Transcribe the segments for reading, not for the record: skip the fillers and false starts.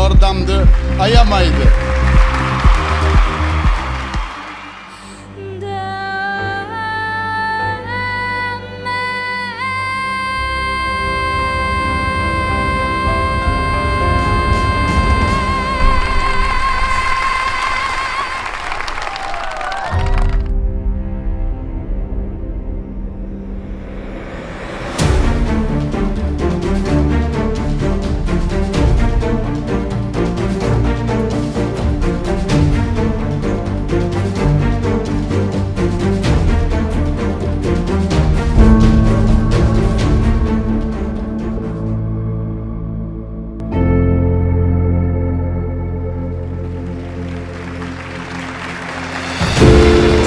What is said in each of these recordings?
yordamni ayamaydi.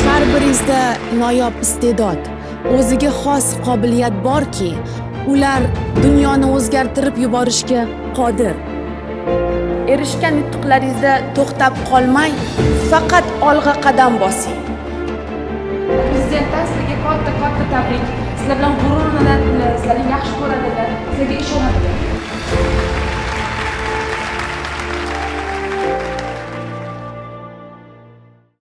Har biringizda noyob iste'dod, o'ziga xos qobiliyat borki, ular dunyoni o'zgartirib yuborishga qodir. Erishgan yutuqlaringizda to'xtab qolmang, faqat olg'a qadam bosing. Prezidentdan sizga katta